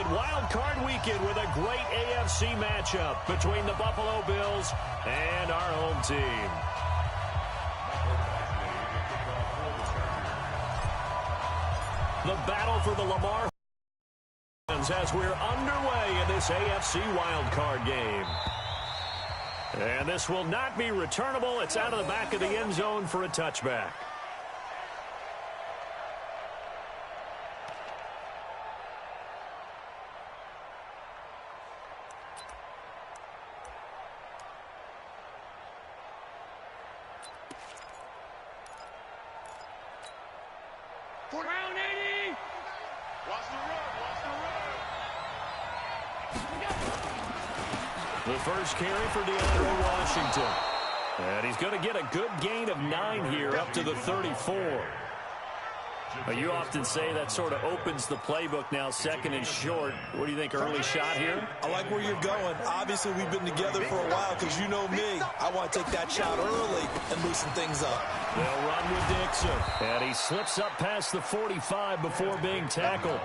started Wild Card Weekend with a great AFC matchup between the Buffalo Bills and our home team. The battle for the Lamar as we're underway in this AFC Wild Card game. And this will not be returnable. It's out of the back of the end zone for a touchback. The first carry for DeAndre Washington. And he's going to get a good gain of 9 here up to the 34. You often say that sort of opens the playbook now, second and short. What do you think, early shot here? I like where you're going. Obviously, we've been together for a while because you know me. I want to take that shot early and loosen things up. They'll run with Dixon. And he slips up past the 45 before being tackled.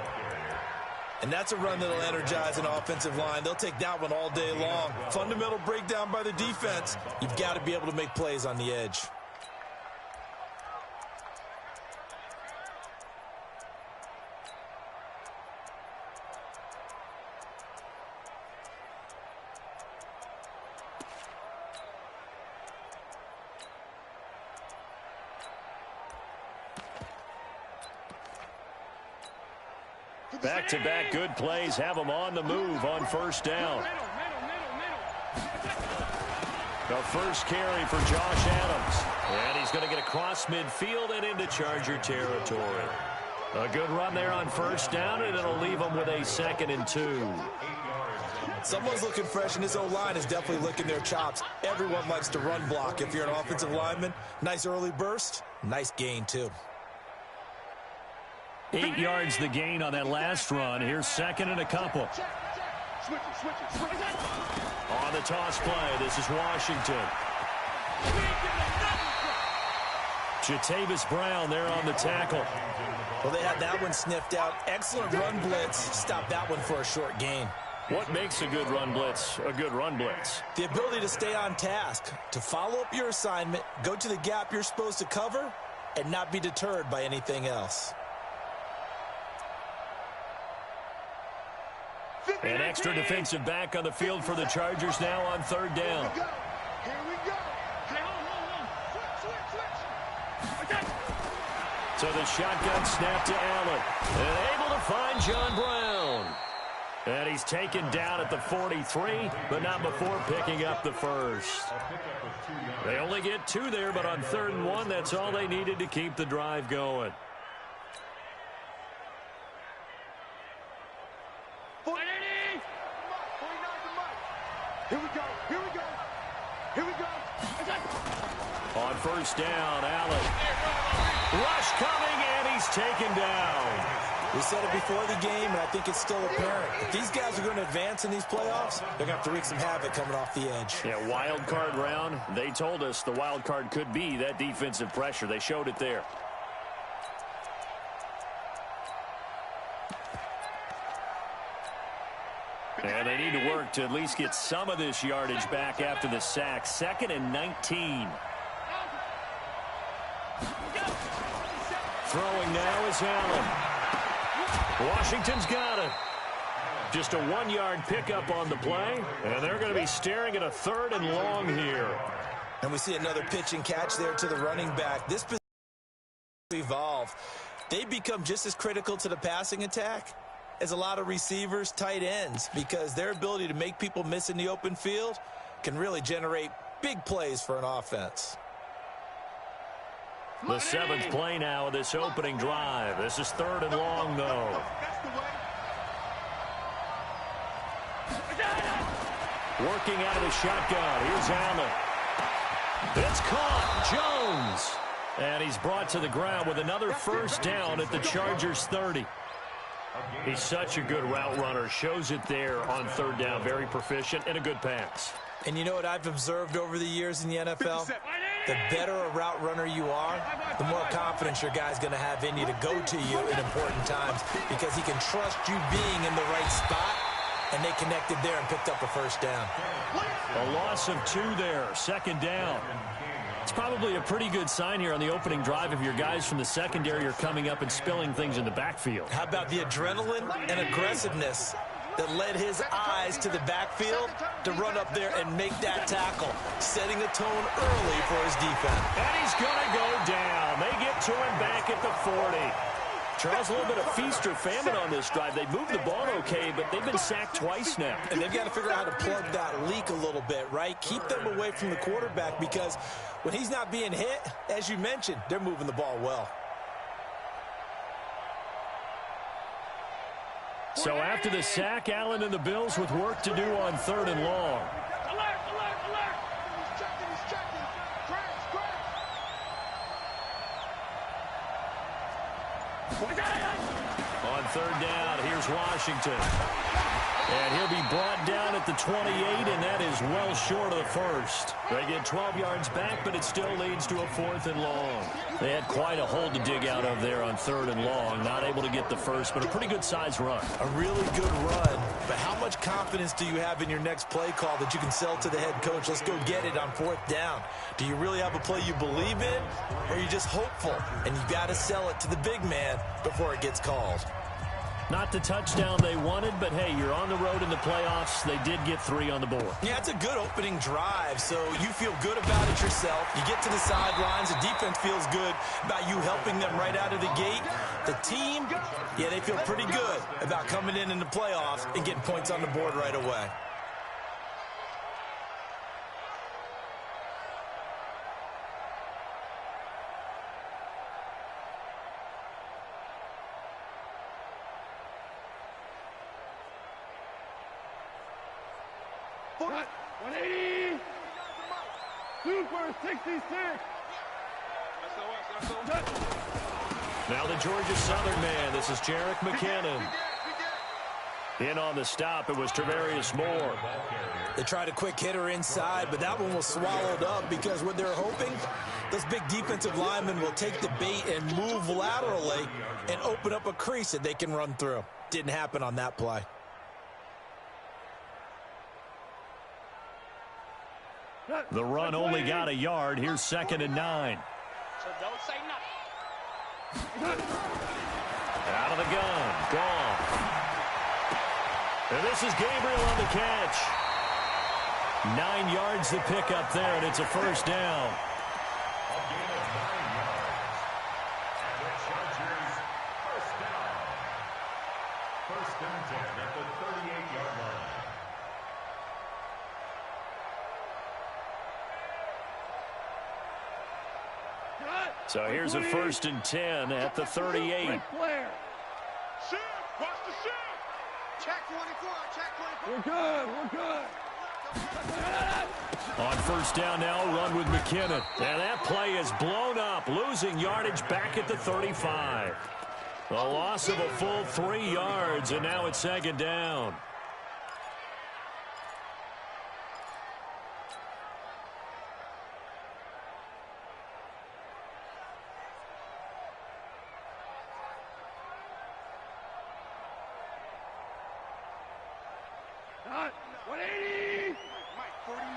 And that's a run that'll energize an offensive line. They'll take that one all day long. Fundamental breakdown by the defense. You've got to be able to make plays on the edge. Back-to-back good plays have them on the move on first down. The first carry for Josh Adams. And he's going to get across midfield and into Charger territory. A good run there on first down, and it'll leave them with a 2nd and 2. Someone's looking fresh, and this O-line is definitely licking their chops. Everyone likes to run block. If you're an offensive lineman, nice early burst, nice gain, too. 8 yards the gain on that last run. Here's 2nd and a couple. On the toss play, this is Washington. Jatavis Brown there on the tackle. Well, they had that one sniffed out. Excellent run blitz. Stop that one for a short gain. What makes a good run blitz a good run blitz? The ability to stay on task, to follow up your assignment, go to the gap you're supposed to cover, and not be deterred by anything else. An extra defensive back on the field for the Chargers now on 3rd down. Here we go. Hey, hold. So the shotgun snap to Allen. And able to find John Brown. And he's taken down at the 43, but not before picking up the first. They only get 2 there, but on 3rd and 1, that's all they needed to keep the drive going. On first down, Allen. Rush coming, and he's taken down. We said it before the game, and I think it's still apparent. If these guys are going to advance in these playoffs, they're going to have to wreak some havoc coming off the edge. Yeah, wild card round. They told us the wild card could be that defensive pressure. They showed it there. And they need to work to at least get some of this yardage back after the sack. 2nd and 19. Throwing now is Allen. Washington's got it. Just a 1-yard pickup on the play, and they're going to be staring at a 3rd and long here. And we see another pitch and catch there to the running back. This position will evolve. They become just as critical to the passing attack as a lot of receivers, tight ends, because their ability to make people miss in the open field can really generate big plays for an offense. The 7th play now of this opening drive. This is 3rd and long, though. Working out of the shotgun. Here's Allen. It's caught. Jones. And he's brought to the ground with another first down at the Chargers 30. He's such a good route runner. Shows it there on 3rd down. Very proficient and a good pass. And you know what I've observed over the years in the NFL? The better a route runner you are, the more confidence your guy's going to have in you to go to you in important times because he can trust you being in the right spot, and they connected there and picked up a first down. A loss of 2 there, second down. It's probably a pretty good sign here on the opening drive if your guys from the secondary are coming up and spilling things in the backfield. How about the adrenaline and aggressiveness that led his eyes to the backfield to run up there and make that tackle, setting a tone early for his defense. And he's going to go down. They get to him back at the 40. Charles, a little bit of feast or famine on this drive. They moved the ball okay, but they've been sacked twice now. And they've got to figure out how to plug that leak a little bit, right? Keep them away from the quarterback because when he's not being hit, as you mentioned, they're moving the ball well. So after the sack, Allen and the Bills with work to do on 3rd and long. Alert, alert, alert. He's checking. On 3rd down, here's Washington. And he'll be brought down at the 28, and that is well short of the first. They get 12 yards back, but it still leads to a 4th and long. They had quite a hole to dig out of there on 3rd and long. Not able to get the first, but a pretty good-sized run. A really good run, but how much confidence do you have in your next play call that you can sell to the head coach? Let's go get it on 4th down. Do you really have a play you believe in, or are you just hopeful? And you got to sell it to the big man before it gets called. Not the touchdown they wanted, but hey, you're on the road in the playoffs. They did get 3 on the board. Yeah, it's a good opening drive, so you feel good about it yourself. You get to the sidelines. The defense feels good about you helping them right out of the gate. The team, yeah, they feel pretty good about coming in the playoffs and getting points on the board right away. Cut. 180. Super 66. Now the Georgia Southern man. This is Jerick McKinnon. In on the stop, it was Travarius Moore. They tried a quick hitter inside, but that one was swallowed up because what they're hoping, those big defensive linemen will take the bait and move laterally and open up a crease that they can run through. Didn't happen on that play. The run only got a yard. Here's 2nd and 9. So don't say nothing. Out of the gun. Gone. And this is Gabriel on the catch. 9 yards to pick up there, and it's a first down. First and 10 at the 38-yard line. So here's a 1st and 10 at the 38. Shift, watch the shift. Check 24, check 24. We're good. On 1st down now, run with McKinnon. And that play is blown up, losing yardage back at the 35. A loss of a full 3 yards, and now it's 2nd down. Cut. 180. Mike, 49.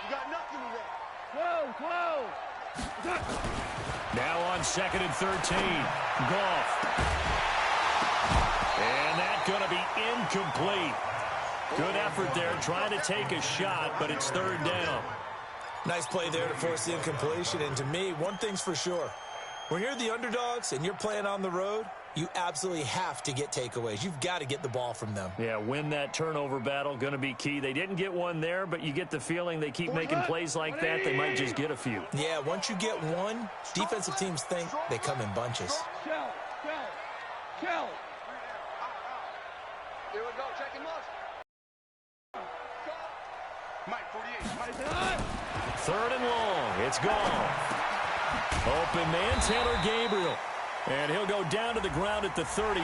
You got nothing to that. Close. Now on 2nd and 13. Goff. And that's going to be incomplete. Good effort there, trying to take a shot, but it's 3rd down. Nice play there to force the incompletion. And to me, one thing's for sure. When you're the underdogs and you're playing on the road, you absolutely have to get takeaways. You've got to get the ball from them. Yeah, win that turnover battle, going to be key. They didn't get one there, but you get the feeling they keep making plays like that, they might just get a few. Yeah, once you get one, defensive teams think they come in bunches. Shell. Here we go, check him out. Mike, 48. 3rd and long. It's gone. Open man, Taylor Gabriel. And he'll go down to the ground at the 39,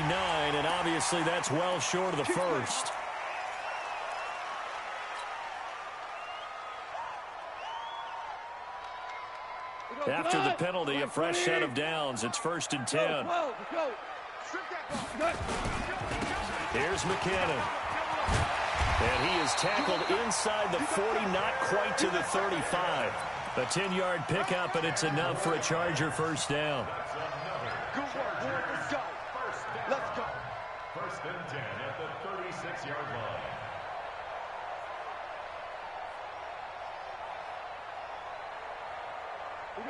and obviously that's well short of the first. After the penalty, a fresh set of downs. It's 1st and 10. Here's McKinnon. And he is tackled inside the 40, not quite to the 35. A 10-yard pickup, and it's enough for a Charger first down. Good work, boy. Let's go. Let's go. 1st and 10 at the 36-yard line.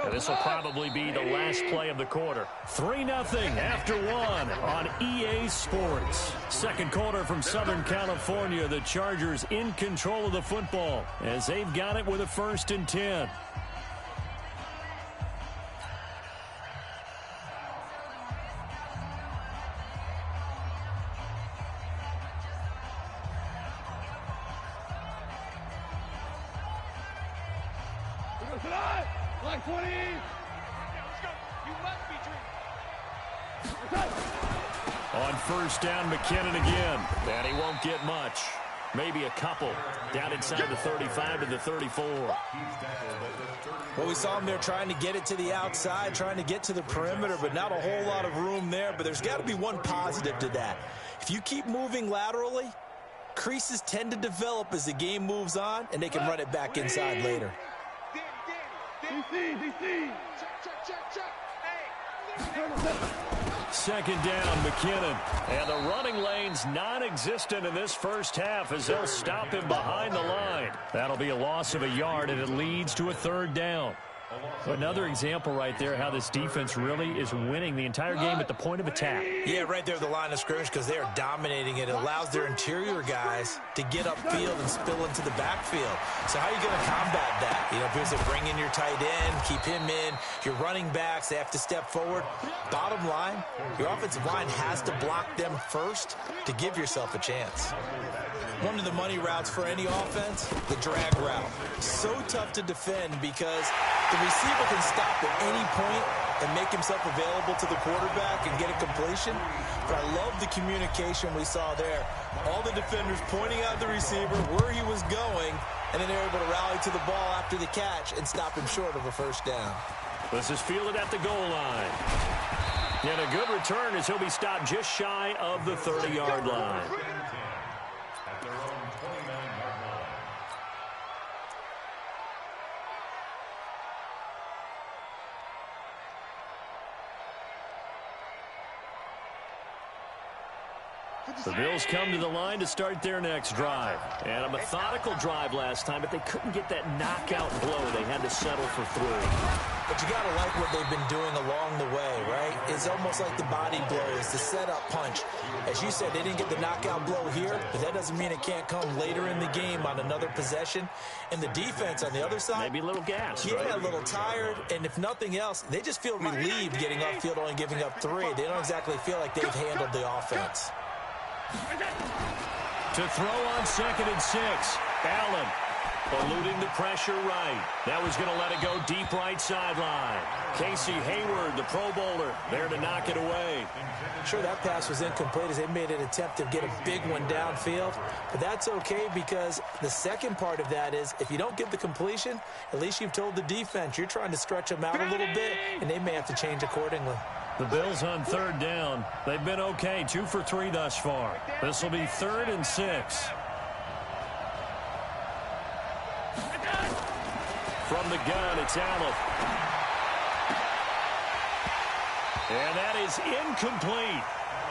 And this will probably be the last play of the quarter. 3-0 after 1 on EA Sports. Second quarter from Southern California. The Chargers in control of the football as they've got it with a 1st and 10. Like 20. Let's go. You must be dreaming. On 1st down, McKinnon again. And he won't get much. Maybe a couple. Down inside the 35 to the 34. Well, we saw him there trying to get it to the outside, trying to get to the perimeter, but not a whole lot of room there. But there's got to be one positive to that. If you keep moving laterally, creases tend to develop as the game moves on, and they can run it back inside later. DC. Check. Hey. 2nd down, McKinnon. And the running lane's non-existent in this first half as they'll stop him behind the line. That'll be a loss of a yard, and it leads to a 3rd down. Another example right there how this defense really is winning the entire game at the point of attack. Yeah, right there at the line of scrimmage because they are dominating it. It allows their interior guys to get upfield and spill into the backfield. So how are you going to combat that? You know, because they bring in your tight end, keep him in. Your running backs, they have to step forward. Bottom line, your offensive line has to block them first to give yourself a chance. One of the money routes for any offense, the drag route. So tough to defend because the receiver can stop at any point and make himself available to the quarterback and get a completion. But I love the communication we saw there. All the defenders pointing out the receiver, where he was going, and then they're able to rally to the ball after the catch and stop him short of a 1st down. This is fielded at the goal line. And a good return as he'll be stopped just shy of the 30-yard line. At their own 29-yard line. The Bills come to the line to start their next drive. And a methodical drive last time, but they couldn't get that knockout blow. They had to settle for 3. But you got to like what they've been doing along the way, right? It's almost like the body blows, the setup punch. As you said, they didn't get the knockout blow here, but that doesn't mean it can't come later in the game on another possession. And the defense on the other side, maybe a little gas, yeah, right? A little tired. And if nothing else, they just feel relieved getting upfield, only giving up 3. They don't exactly feel like they've handled the offense. To throw on 2nd and 6. Allen eluding the pressure right. That was going to let it go deep right sideline. Casey Hayward, the Pro Bowler, there to knock it away. Sure, that pass was incomplete as they made an attempt to get a big one downfield. But that's okay because the second part of that is if you don't get the completion, at least you've told the defense you're trying to stretch them out a little bit, and they may have to change accordingly. The Bills on 3rd down. They've been okay, 2 for 3 thus far. This will be 3rd and 6. From the gun, it's Allen. And that is incomplete.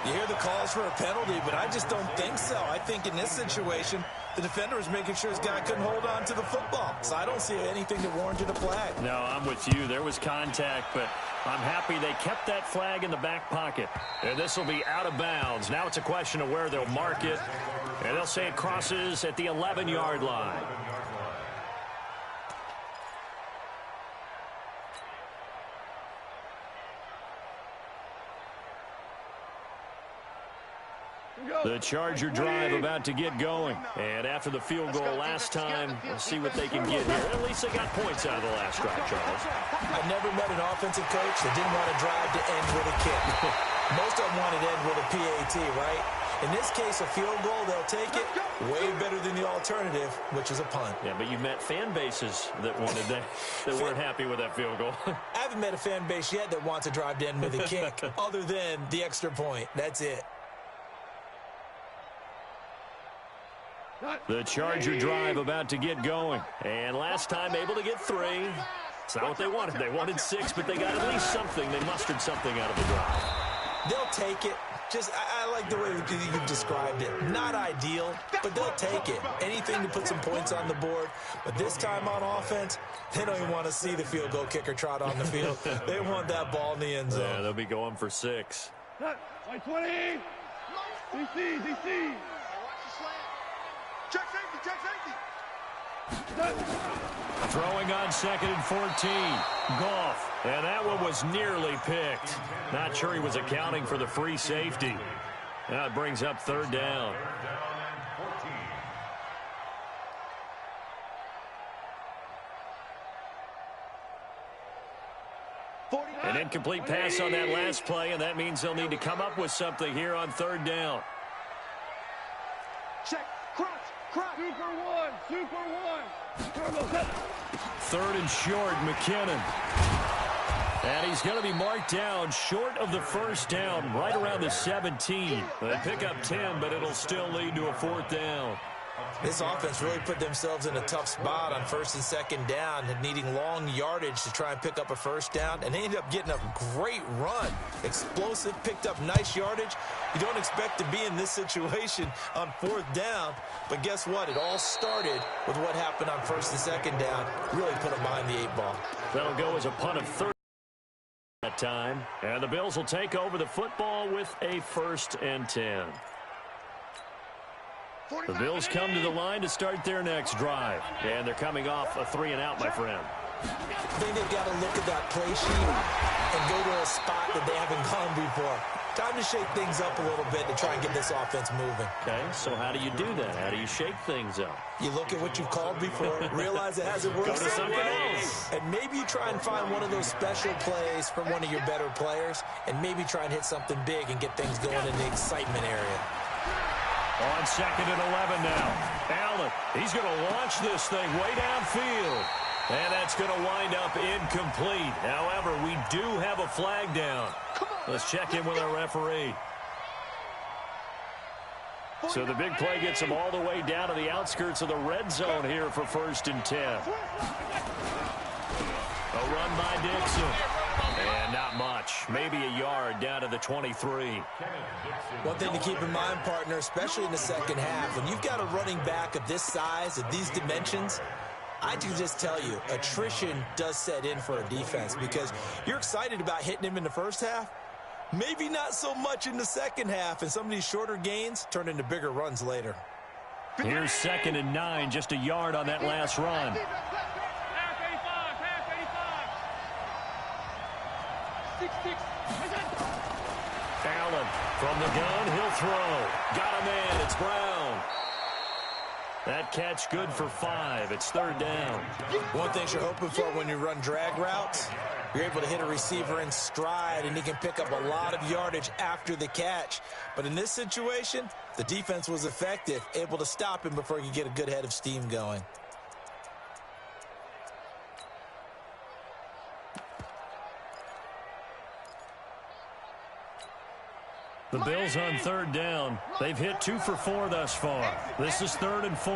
You hear the calls for a penalty, but I just don't think so. I think in this situation, the defender was making sure his guy couldn't hold on to the football. So I don't see anything that warranted a flag. No, I'm with you. There was contact, but I'm happy they kept that flag in the back pocket. And this will be out of bounds. Now it's a question of where they'll mark it. And they'll say it crosses at the 11-yard line. The Charger drive about to get going. And after the field goal last time, we'll see what they can get here. At least they got points out of the last drive, Charles. I've never met an offensive coach that didn't want a drive to end with a kick. Most of them wanted to end with a PAT, right? In this case, a field goal, they'll take it. Way better than the alternative, which is a punt. Yeah, but you met fan bases that wanted that weren't happy with that field goal. I haven't met a fan base yet that wants to drive to end with a kick other than the extra point. That's it. The Charger drive about to get going. And last time able to get 3. It's not what they wanted. They wanted 6, but they got at least something. They mustered something out of the drive. They'll take it. I like the way you described it. Not ideal, but they'll take it. Anything to put some points on the board. But this time on offense, they don't even want to see the field goal kicker trot on the field. They want that ball in the end zone. Yeah, they'll be going for 6. 20. DC. Check safety. Throwing on 2nd and 14. Goff. And that one was nearly picked. Not sure he was accounting for the free safety. Now it brings up 3rd down. An incomplete pass on that last play, and that means they'll need to come up with something here on 3rd down. Check. Crunch. Super one. 3rd and short, McKinnon. And he's going to be marked down short of the 1st down, right around the 17. They pick up 10, but it'll still lead to a 4th down. This offense really put themselves in a tough spot on 1st and 2nd down, needing long yardage to try and pick up a 1st down, and they ended up getting a great run. Explosive, picked up nice yardage. You don't expect to be in this situation on 4th down, but guess what? It all started with what happened on 1st and 2nd down. Really put them behind the 8 ball. That'll go as a punt of 30 that time, and the Bills will take over the football with a 1st and 10. The Bills come to the line to start their next drive. And they're coming off a 3-and-out, my friend. I think they've got to look at that play sheet and go to a spot that they haven't gone before. Time to shake things up a little bit to try and get this offense moving. Okay, so how do you do that? How do you shake things up? You look at what you've called before, realize it hasn't worked. Go to something else. And maybe you try and find one of those special plays from one of your better players, and maybe try and hit something big and get things going in the excitement area. On 2nd and 11 now. Allen, he's going to launch this thing way downfield. And that's going to wind up incomplete. However, we do have a flag down. Let's check in with our referee. So the big play gets them all the way down to the outskirts of the red zone here for 1st and 10. A run by Dixon. And not much. Maybe a yard down to the 23. One thing to keep in mind, partner, especially in the 2nd half, when you've got a running back of this size, of these dimensions, I can just tell you, attrition does set in for a defense because you're excited about hitting him in the 1st half. Maybe not so much in the 2nd half, and some of these shorter gains turn into bigger runs later. Here's 2nd and 9, just a yard on that last run. Allen from the gun, he'll throw. Got a man, it's Brown. That catch good for 5. It's 3rd down. One thing you're hoping for when you run drag routes, you're able to hit a receiver in stride, and he can pick up a lot of yardage after the catch. But in this situation, the defense was effective, able to stop him before he could get a good head of steam going. The Bills on 3rd down. They've hit 2 for 4 thus far. This is 3rd and 4.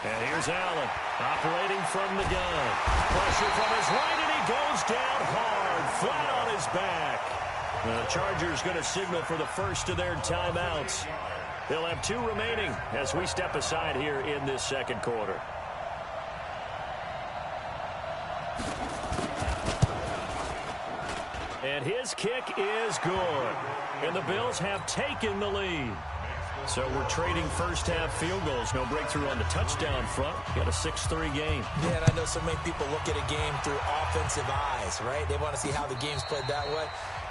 And here's Allen operating from the gun. Pressure from his right, and he goes down hard, flat on his back. The Chargers going to signal for the first of their timeouts. They'll have 2 remaining as we step aside here in this 2nd quarter. And his kick is good. And the Bills have taken the lead. So we're trading 1st half field goals. No breakthrough on the touchdown front. Got a 6-3 game. Yeah, and I know so many people look at a game through offensive eyes, right? They want to see how the game's played that way.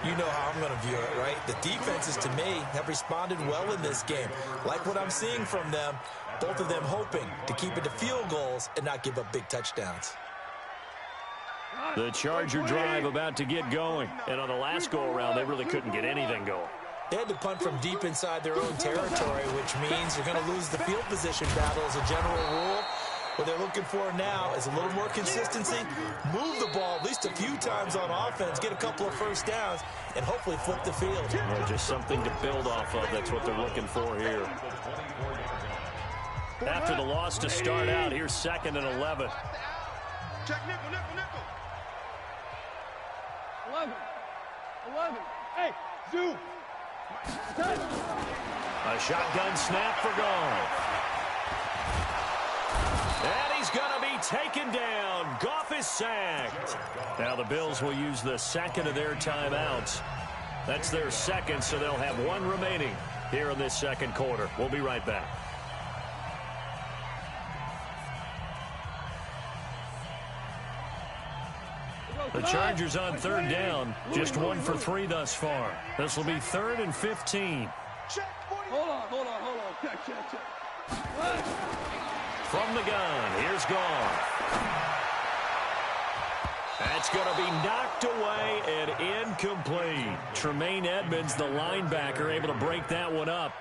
You know how I'm going to view it, right? The defenses, to me, have responded well in this game. Like what I'm seeing from them, Both of them hoping to keep it to field goals and not give up big touchdowns. The Charger drive about to get going. And on the last go-around, they really couldn't get anything going. They had to punt from deep inside their own territory, which means they're going to lose the field position battle as a general rule. What they're looking for now is a little more consistency, move the ball at least a few times on offense, get a couple of first downs, and hopefully flip the field. Well, just something to build off of. That's what they're looking for here. After the loss to start out, here's 2nd and 11. Check nickel, nickel, nickel. 11. Hey, Zoo. A shotgun snap for Goff. And he's going to be taken down. Goff is sacked. Now the Bills will use the second of their timeouts. That's their second, so they'll have one remaining here in this second quarter. We'll be right back. The Chargers on 3rd down, just 1 for 3 thus far. This will be 3rd and 15. Hold on. Check. From the gun, here's Goff. That's going to be knocked away and incomplete. Tremaine Edmonds, the linebacker, able to break that one up.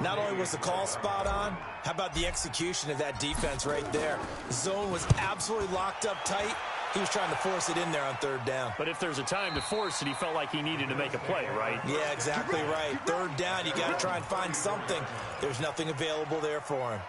Not only was the call spot on, how about the execution of that defense right there? The zone was absolutely locked up tight. He was trying to force it in there on 3rd down. But if there's a time to force it, he felt like he needed to make a play, right? Yeah, exactly right. 3rd down, you got to try and find something. There's nothing available there for him.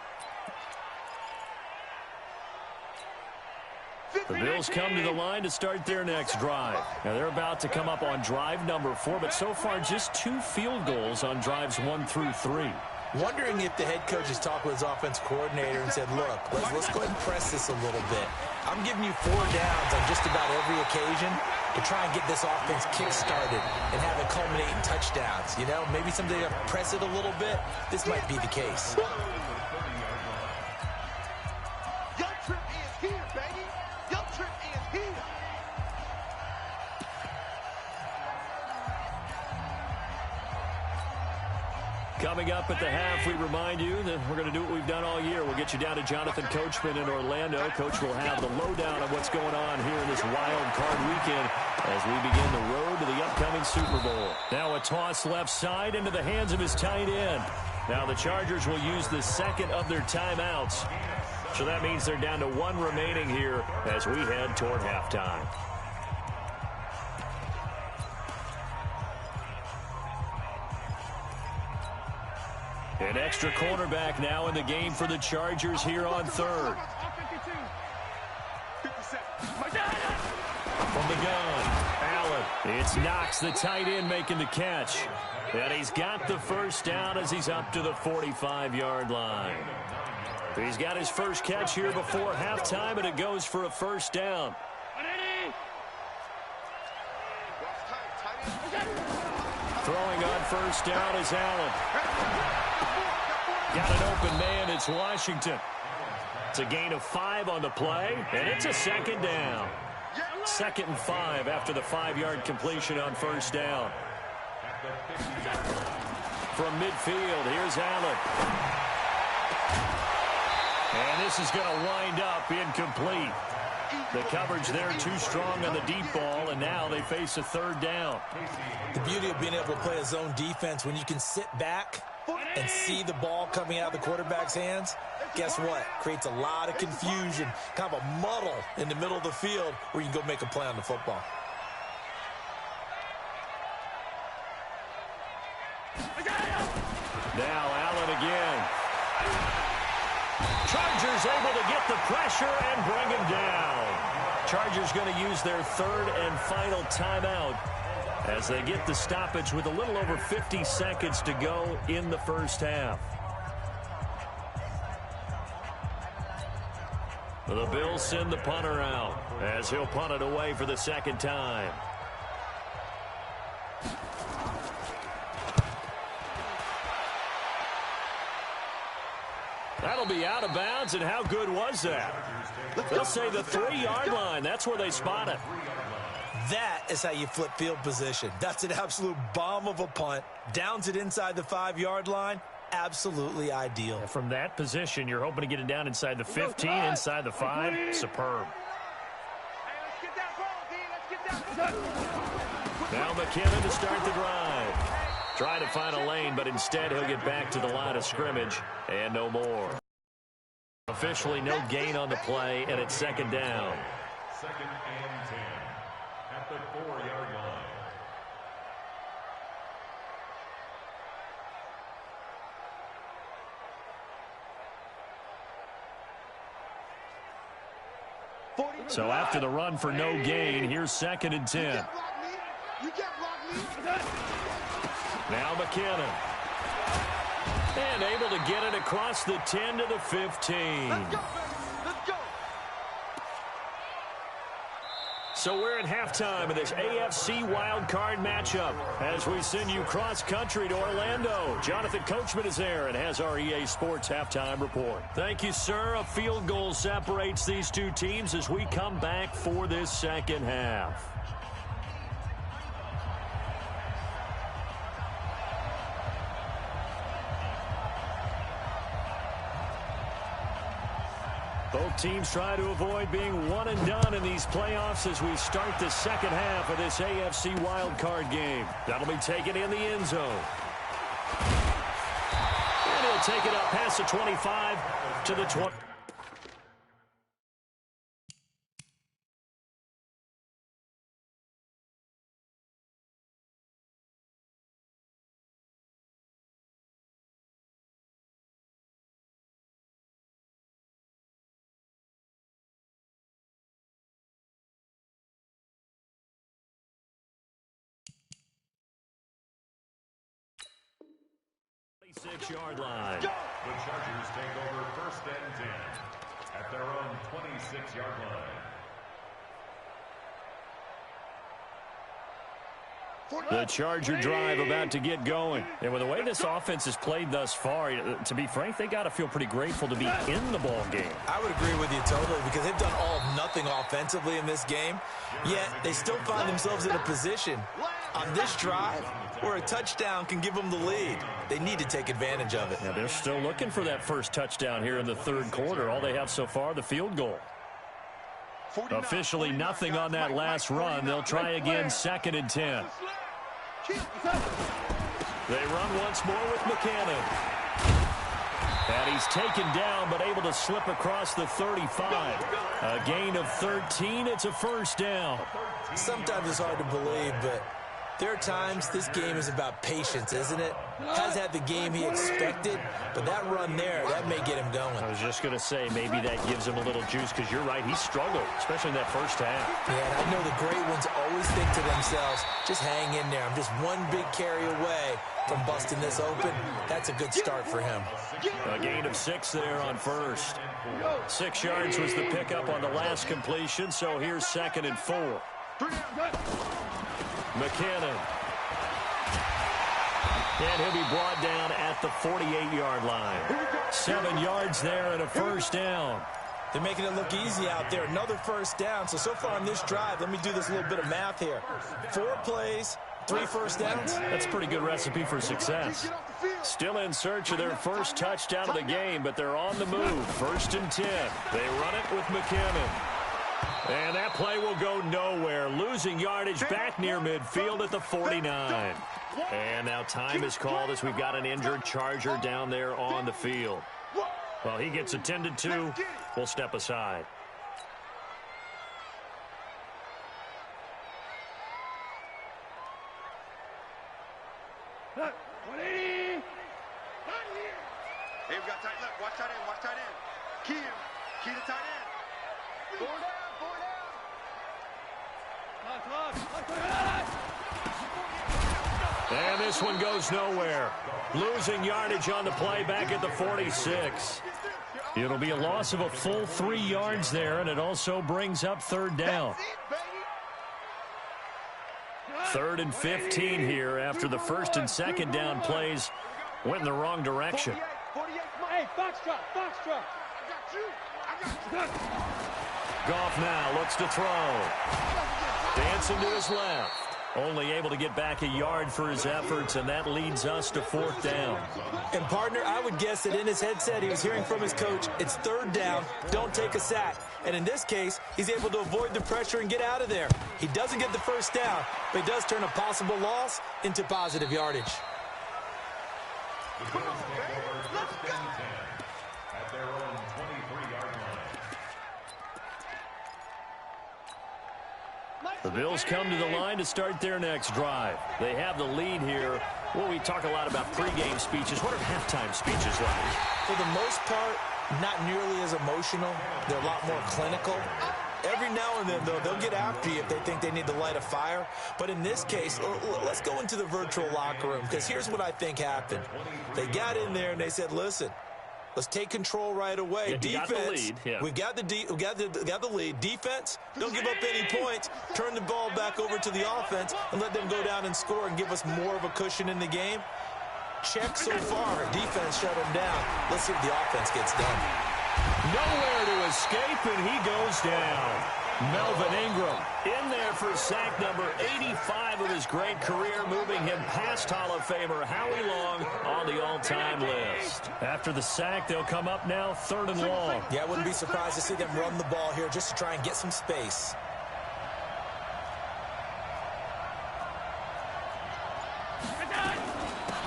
The Bills come to the line to start their next drive. Now they're about to come up on drive number 4, but so far just 2 field goals on drives 1 through 3. Wondering if the head coach has talked with his offense coordinator and said, look, let's go ahead and press this a little bit. I'm giving you 4 downs on just about every occasion to try and get this offense kick-started and have it culminate in touchdowns. You know, maybe someday to press it a little bit. This might be the case. Your trip is here, baby. Your trip is here. Coming up at the half, we remind you that we're going to do what we've done all year. We'll get you down to Jonathan Coachman in Orlando. Coach will have the lowdown of what's going on here in this wild card weekend as we begin the road to the upcoming Super Bowl. Now a toss left side into the hands of his tight end. Now the Chargers will use the second of their timeouts. So that means they're down to 1 remaining here as we head toward halftime. An extra cornerback now in the game for the Chargers here on 3rd. From the gun, Allen. It's Knox, the tight end, making the catch. And he's got the first down as he's up to the 45-yard line. He's got his first catch here before halftime, and it goes for a first down. Throwing on first down is Allen. Got an open man, it's Washington. It's a gain of 5 on the play, and it's a second down. 2nd and 5 after the 5-yard completion on first down. From midfield, here's Allen. And this is going to wind up incomplete. The coverage there too strong on the deep ball, and now they face a 3rd down. The beauty of being able to play a zone defense when you can sit back and see the ball coming out of the quarterback's hands, guess what? Creates a lot of confusion, kind of a muddle in the middle of the field where you can go make a play on the football. Now Allen again. Chargers able to get the pressure and bring him down. Chargers going to use their 3rd and final timeout as they get the stoppage with a little over 50 seconds to go in the first half. The Bills send the punter out as he'll punt it away for the 2nd time. That'll be out of bounds, and how good was that? They'll say the 3-yard line. That's where they spot it. That is how you flip field position. That's an absolute bomb of a punt. Downs it inside the 5-yard line. absolutely ideal. From that position, you're hoping to get it down inside the 15, inside the 5. Superb. Now McKinnon to start the drive. Trying to find a lane, but instead he'll get back to the line of scrimmage and no more. Officially no gain on the play, and it's second down. Second and 10 at the 4-yard line. So after the run for no gain, here's second and 10. Now McKinnon. And able to get it across the 10 to the 15. Let's go. So we're at halftime of this AFC wildcard matchup as we send you cross-country to Orlando. Jonathan Coachman is there and has our EA Sports halftime report. Thank you, sir. A field goal separates these two teams as we come back for this second half. Both teams try to avoid being one and done in these playoffs as we start the second half of this AFC wildcard game. That'll be taken in the end zone. And he'll take it up past the 25 to the 20. Six-yard line. The Chargers take over first and 10 at their own 26-yard line. The Charger drive about to get going. And with the way this offense has played thus far, to be frank, they got to feel pretty grateful to be in the ball game. I would agree with you totally because they've done all of nothing offensively in this game, yet they still find themselves in a position on this drive where a touchdown can give them the lead. They need to take advantage of it. Now they're still looking for that first touchdown here in the third quarter. All they have so far, the field goal. Officially nothing on that last run. They'll try again, second and 10. They run once more with McKinnon. And he's taken down, but able to slip across the 35. A gain of 13. It's a first down. Sometimes it's hard to believe, but there are times this game is about patience, isn't it? Has had the game he expected, but that run there, that may get him going. I was just going to say, maybe that gives him a little juice, because you're right, he struggled, especially in that first half. Yeah, and I know the great ones always think to themselves, just hang in there. I'm just one big carry away from busting this open. That's a good start for him. A gain of 6 there on first. 6 yards was the pickup on the last completion, so here's second and 4. McKinnon. And he'll be brought down at the 48-yard line. 7 yards there and a first down. They're making it look easy out there. Another first down. So far on this drive, let me do this little bit of math here. 4 plays, 3 first downs. That's a pretty good recipe for success. Still in search of their first touchdown of the game, but they're on the move. First and 10. They run it with McKinnon. And that play will go nowhere. Losing yardage back near midfield at the 49. And now time is called as we've got an injured Charger down there on the field. Well, he gets attended to. We'll step aside. Hey, we got tight left. Watch tight end. Watch tight end. Key him. Key the tight end. 4 down. 4 down. And this one goes nowhere. Losing yardage on the play back at the 46. It'll be a loss of a full 3 yards there, and it also brings up third down. 3rd and 15 here after the first and second down plays went in the wrong direction. Hey, Foxtrot. Goff now looks to throw. Dancing to his left. Only able to get back a yard for his efforts, and that leads us to 4th down. And, partner, I would guess that in his headset he was hearing from his coach, it's 3rd down, don't take a sack. And in this case, he's able to avoid the pressure and get out of there. He doesn't get the 1st down, but he does turn a possible loss into positive yardage. Come on, baby. Let's go. At their own 23-yard line. The Bills come to the line to start their next drive. They have the lead here. Well, we talk a lot about pregame speeches. What are halftime speeches like? For the most part, not nearly as emotional. They're a lot more clinical. Every now and then, though, they'll get after you if they think they need to light a fire. But in this case, let's go into the virtual locker room, because here's what I think happened. They got in there and they said, listen, let's take control right away. Yeah, Defense, we got the lead. Defense, don't give up any points. Turn the ball back over to the offense and let them go down and score and give us more of a cushion in the game. Check so far. Defense shut them down. Let's see if the offense gets done. Nowhere to escape, and he goes down. Melvin Ingram in there for sack number 85 of his great career, moving him past Hall of Famer Howie Long on the all-time list. After the sack, they'll come up now 3rd and long. Yeah, I wouldn't be surprised to see them run the ball here just to try and get some space.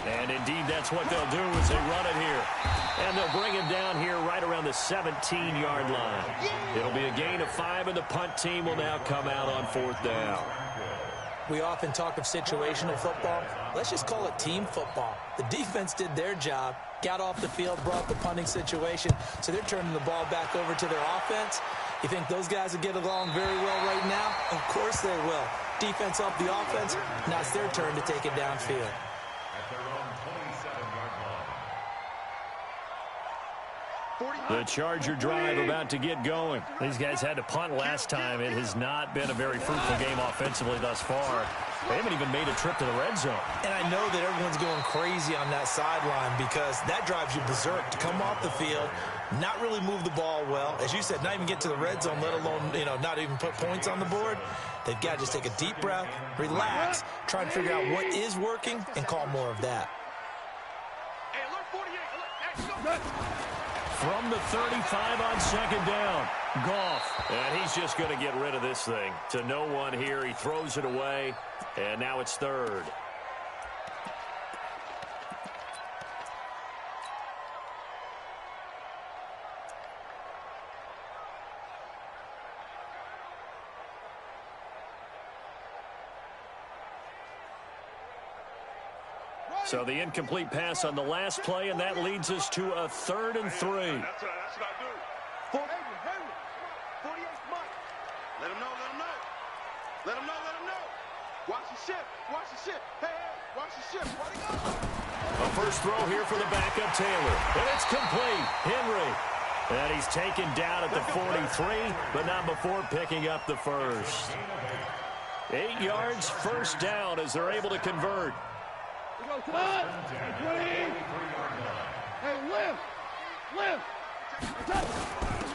And indeed, that's what they'll do as they run it here. And they'll bring him down here right around the 17-yard line. It'll be a gain of 5, and the punt team will now come out on 4th down. We often talk of situational football. Let's just call it team football. The defense did their job, got off the field, brought the punting situation, so they're turning the ball back over to their offense. You think those guys will get along very well right now? Of course they will. Defense off the offense, now it's their turn to take it downfield. At their own 27-yard line. The Charger drive about to get going. These guys had to punt last time. It has not been a very fruitful game offensively thus far. They haven't even made a trip to the red zone. And I know that everyone's going crazy on that sideline because that drives you berserk to come off the field, not really move the ball well. As you said, not even get to the red zone, let alone, not even put points on the board. They've got to just take a deep breath, relax, try and figure out what is working, and call more of that. Hey, alert 48. From the 35 on 2nd down, Goff. And he's just going to get rid of this thing. To no one here. He throws it away, and now it's 3rd. So the incomplete pass on the last play, and that leads us to a 3rd and 3. That's what I do. 48, Mike. Let him know. Watch the ship. Hey, watch the ship. Where'd he go? A first throw here for the backup Taylor. And it's complete. Henry. And he's taken down at the 43, but not before picking up the first. 8 yards, 1st down as they're able to convert. Hey, lift.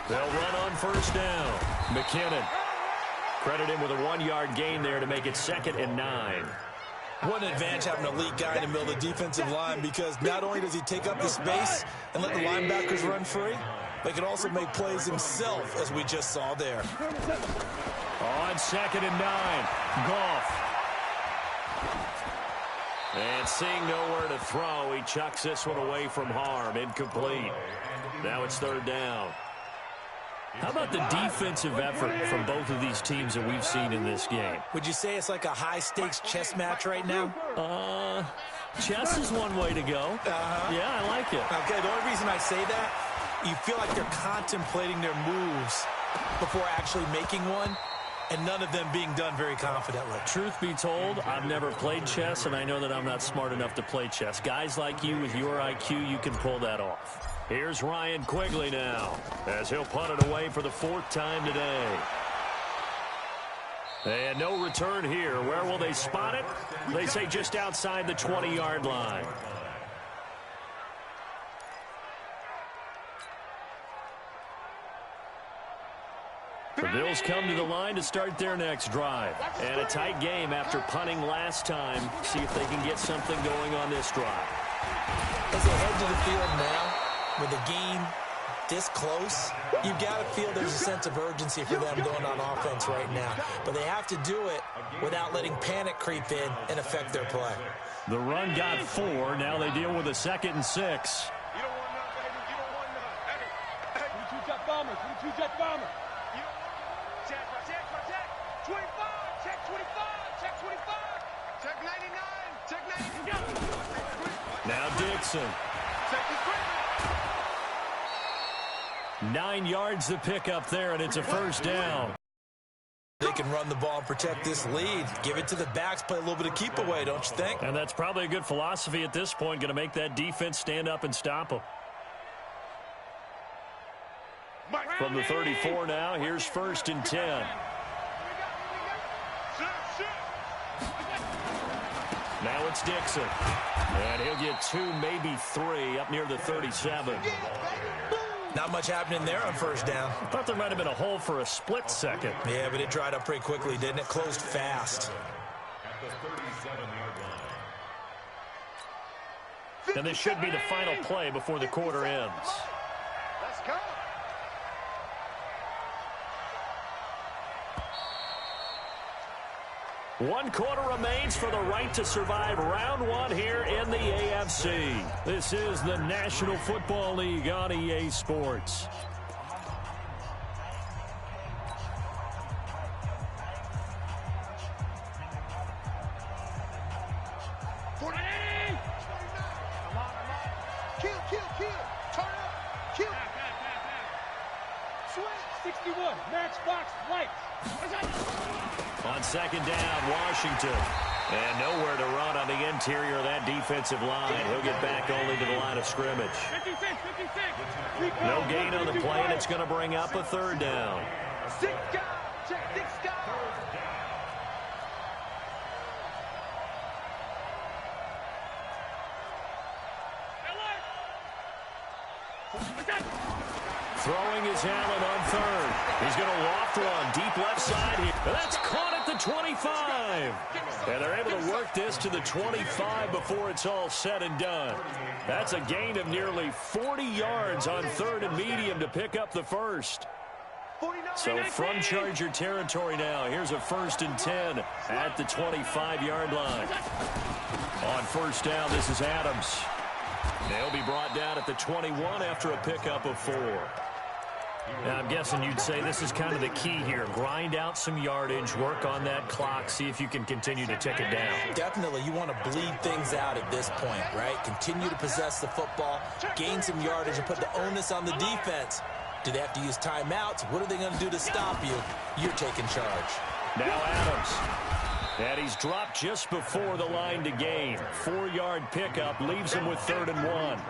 They'll run on 1st down. McKinnon. Credit him with a 1-yard gain there to make it 2nd and 9. What an advantage having an elite guy in the middle of the defensive line, because not only does he take up the space and let the linebackers run free, but he can also make plays himself, as we just saw there. On 2nd and 9, Goff. And seeing nowhere to throw, he chucks this one away from harm. Incomplete. Now it's 3rd down. How about the defensive effort from both of these teams that we've seen in this game? Would you say it's like a high-stakes chess match right now? Chess is one way to go. Yeah, I like it. Okay, the only reason I say that, you feel like they're contemplating their moves before actually making one, and none of them being done very confidently. Truth be told, I've never played chess, and I know that I'm not smart enough to play chess. Guys like you with your IQ, you can pull that off. Here's Ryan Quigley now, as he'll punt it away for the 4th time today. And no return here. Where will they spot it? They say just outside the 20-yard line. The Bills come to the line to start their next drive. And a tight game after punting last time. See if they can get something going on this drive. As they head to the field now, with the game this close, you've got to feel there's a sense of urgency for them going on offense right now. But they have to do it without letting panic creep in and affect their play. The run got 4. Now they deal with a 2nd and 6. You don't want none, baby. You don't want none. Hey, hey. 22 jet bombers. 22 jet bombers. You don't want none. Check. 25. Check 25. Check 25. Check 99. Check 99. Now Dixon. Check the screen. 9 yards to pick up there, and it's a first down. They can run the ball and protect this lead. Give it to the backs, play a little bit of keep away, don't you think? And that's probably a good philosophy at this point, going to make that defense stand up and stop them. From the 34 now, here's 1st and 10. Now it's Dixon. And he'll get 2, maybe 3 up near the 37. Not much happening there on first down. I thought there might have been a hole for a split second. Yeah, but it dried up pretty quickly, didn't it? Closed fast. At the 37-yard line. And this should be the final play before the quarter ends. Let's go. One quarter remains for the right to survive round 1 here in the AFC. This is the National Football League on EA Sports. Kill. Turn up. Kill. 61. Matchbox lights. On 2nd down, Washington. And nowhere to run on the interior of that defensive line. He'll get back only to the line of scrimmage. 56. No gain on the play, and it's going to bring up a 3rd down. 6 guys. Check 6 guys. Throwing is Allen on 3rd. He's going to loft one deep left side here. And that's caught at the 25. And they're able to work this to the 25 before it's all said and done. That's a gain of nearly 40 yards on 3rd and medium to pick up the first. So from Charger territory now, here's a 1st and 10 at the 25-yard line. On 1st down, this is Adams. They'll be brought down at the 21 after a pickup of 4. Now, I'm guessing you'd say this is kind of the key here. Grind out some yardage, work on that clock, see if you can continue to tick it down. Definitely, you want to bleed things out at this point, right? Continue to possess the football, gain some yardage, and put the onus on the defense. Do they have to use timeouts? What are they going to do to stop you? You're taking charge. Now Adams. And he's dropped just before the line to gain. 4-yard pickup leaves him with 3rd and 1.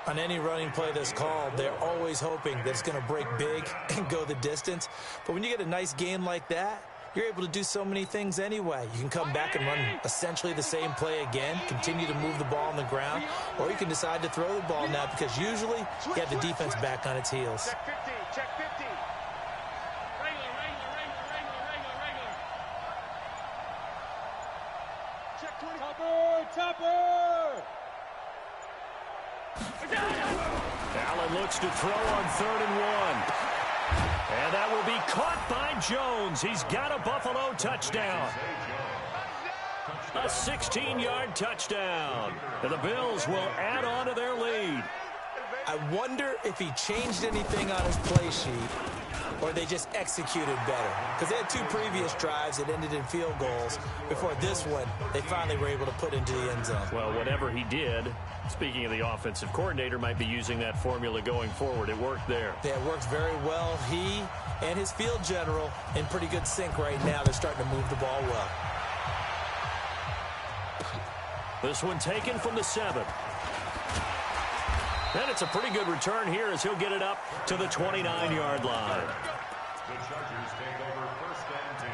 On any running play that's called, they're always hoping that it's going to break big and go the distance. But when you get a nice gain like that, you're able to do so many things anyway. You can come back and run essentially the same play again, continue to move the ball on the ground, or you can decide to throw the ball now because usually you have the defense back on its heels. Check 50. Check 50. Check 20. Topper. Allen looks to throw on 3rd and 1. And that will be caught by Jones. He's got a Buffalo touchdown. A 16-yard touchdown. And the Bills will add on to their lead. I wonder if he changed anything on his play sheet or they just executed better. Because they had 2 previous drives that ended in field goals. Before this one, they finally were able to put into the end zone. Well, whatever he did, speaking of the offensive coordinator, might be using that formula going forward. It worked there. Yeah, it works very well. He and his field general in pretty good sync right now. They're starting to move the ball well. This one taken from the 7. And it's a pretty good return here as he'll get it up to the 29-yard line. The Chargers take over 1st and 10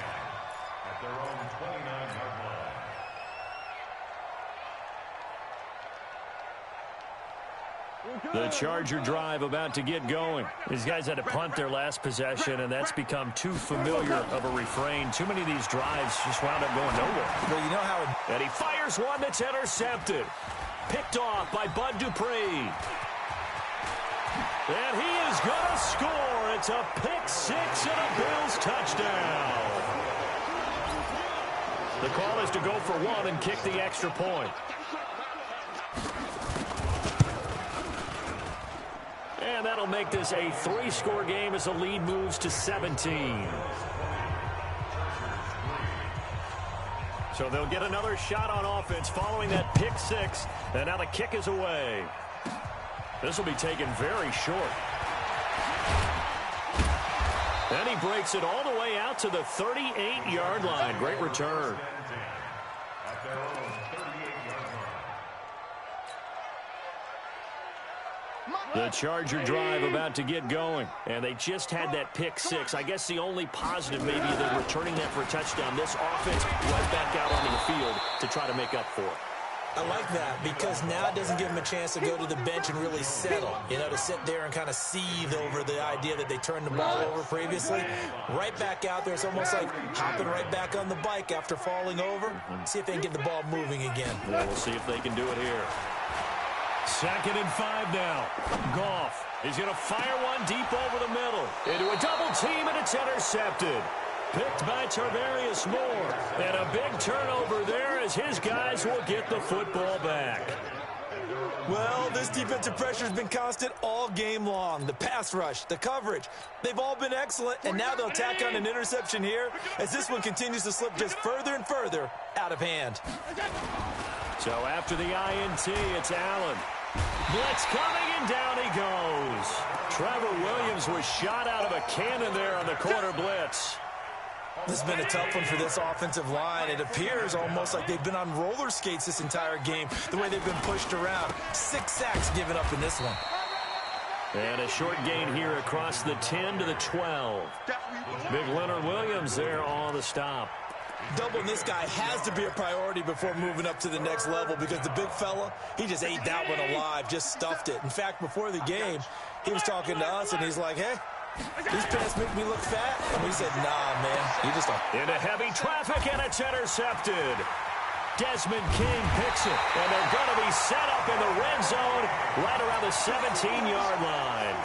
at their own 29-yard line. The Charger drive about to get going. These guys had to punt their last possession, and that's become too familiar of a refrain. Too many of these drives just wound up going nowhere. Well, you know how... And he fires one that's intercepted. Picked off by Bud Dupree. And he is going to score. It's a pick six and a Bills touchdown. The call is to go for one and kick the extra point. And that'll make this a 3-score game as the lead moves to 17. So they'll get another shot on offense following that pick six. And now the kick is away. This will be taken very short. And he breaks it all the way out to the 38-yard line. Great return. The Charger drive about to get going. And they just had that pick six. I guess the only positive maybe than returning that for a touchdown. This offense right back out onto the field to try to make up for it. I like that because now it doesn't give them a chance to go to the bench and really settle, to sit there and kind of seethe over the idea that they turned the ball over previously. Right back out there, it's almost like hopping right back on the bike after falling over. See if they can get the ball moving again. Yeah, we'll see if they can do it here. 2nd and 5 now. Goff. He's going to fire one deep over the middle. Into a double team, and it's intercepted. Picked by Tarvarius Moore. And a big turnover there as his guys will get the football back. Well, this defensive pressure has been constant all game long. The pass rush, the coverage, they've all been excellent, and now they'll tack on an interception here as this one continues to slip just further and further out of hand. So after the INT, it's Allen. Blitz coming, and down he goes. Trevor Williams was shot out of a cannon there on the corner blitz. This has been a tough one for this offensive line. It appears almost like they've been on roller skates this entire game, the way they've been pushed around. 6 sacks given up in this one. And a short gain here across the 10 to the 12. Big Leonard Williams there on the stop. Doubling this guy has to be a priority before moving up to the next level because the big fella, he just ate that one alive, just stuffed it. In fact, before the game, he was talking to us, and he's like, hey, these pants make me look fat. And we said, nah, man, you just don't. Into heavy traffic, and it's intercepted. Desmond King picks it, and they're going to be set up in the red zone right around the 17-yard line.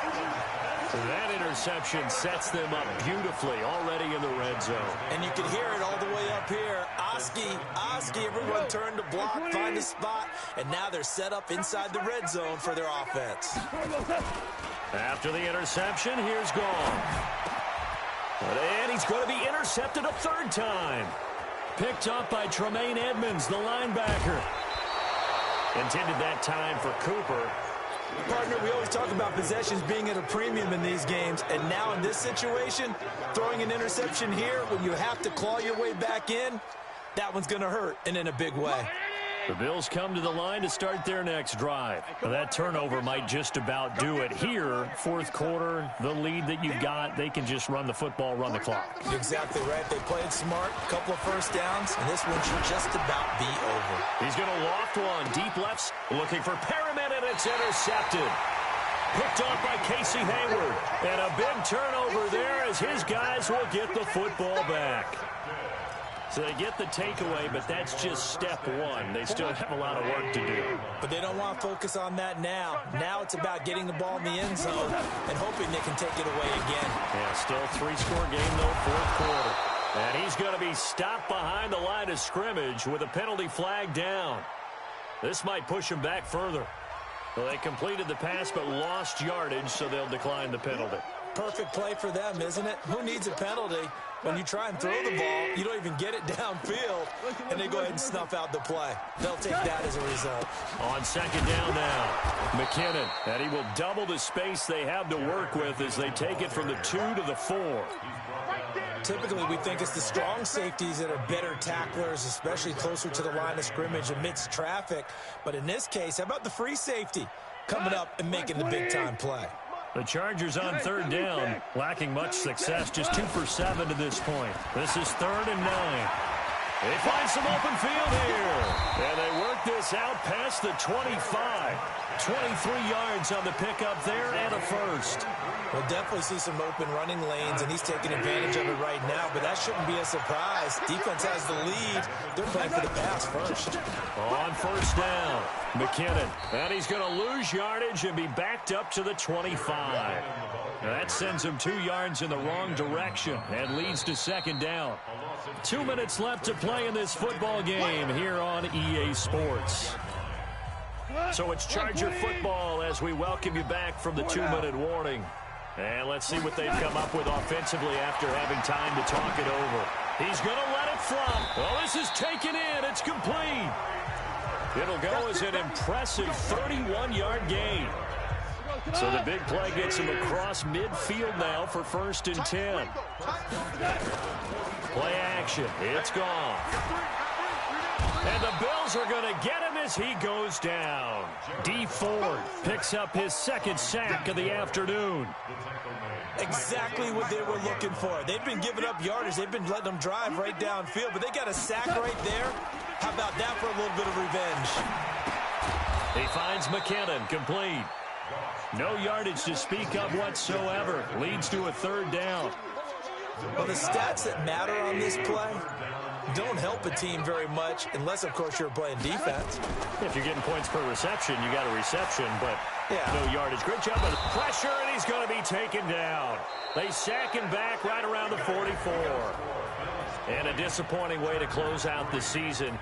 That interception sets them up beautifully already in the red zone. And you can hear it all the way up here. Oski, everyone turned to block, find a spot, and now they're set up inside the red zone for their offense. After the interception, here's Gone. And he's going to be intercepted a 3rd time. Picked up by Tremaine Edmonds, the linebacker. Intended that time for Cooper. Partner, we always talk about possessions being at a premium in these games, and now in this situation, throwing an interception here when you have to claw your way back in, that one's going to hurt, and in a big way. The Bills come to the line to start their next drive. Well, that turnover might just about do it. Here, 4th quarter, the lead that you've got, they can just run the football, run the clock. Exactly right. They played smart, a couple of first downs, and this one should just about be over. He's going to loft one, deep lefts, looking for Perriman, and it's intercepted. Picked off by Casey Hayward. And a big turnover there as his guys will get the football back. So they get the takeaway, but that's just step one. They still have a lot of work to do. But they don't want to focus on that now. Now it's about getting the ball in the end zone and hoping they can take it away again. Yeah, still 3-score game, though, 4th quarter. And he's going to be stopped behind the line of scrimmage with a penalty flag down. This might push him back further. Well, they completed the pass but lost yardage, so they'll decline the penalty. Perfect play for them, isn't it? Who needs a penalty? When you try and throw the ball, you don't even get it downfield, and they go ahead and snuff out the play. They'll take that as a result. On 2nd down now, McKinnon, and he will double the space they have to work with as they take it from the 2 to the 4. Typically, we think it's the strong safeties that are better tacklers, especially closer to the line of scrimmage amidst traffic. But in this case, how about the free safety coming up and making the big-time play? The Chargers on 3rd down, lacking much success, just 2 for 7 to this point. This is 3rd and 9. They find some open field here. And they work this out past the 25. 23 yards on the pickup there and a first. We'll definitely see some open running lanes, and he's taking advantage of it right now, but that shouldn't be a surprise. Defense has the lead. They're playing for the pass first. On first down, McKinnon. And he's going to lose yardage and be backed up to the 25. That sends him 2 yards in the wrong direction and leads to second down. 2 minutes left to play in this football game here on EA Sports. So it's Charger football as we welcome you back from the 2-minute warning. And let's see what they've come up with offensively after having time to talk it over. He's going to let it flop. Well, this is taken in. It's complete. It'll go as an impressive 31-yard gain. So the big play gets him across midfield now for 1st and 10. Play action. It's gone. And the Bills are going to get him as he goes down. D Ford picks up his 2nd sack of the afternoon. Exactly what they were looking for. They've been giving up yardage. They've been letting them drive right downfield, but they got a sack right there. How about that for a little bit of revenge? He finds McKinnon complete. No yardage to speak of whatsoever. Leads to a 3rd down. Well, the stats that matter on this play don't help a team very much unless, of course, you're playing defense. If you're getting points per reception, you got a reception, but yeah, no yardage. Great job of pressure, and he's going to be taken down. They sack him back right around the 44. And a disappointing way to close out the season.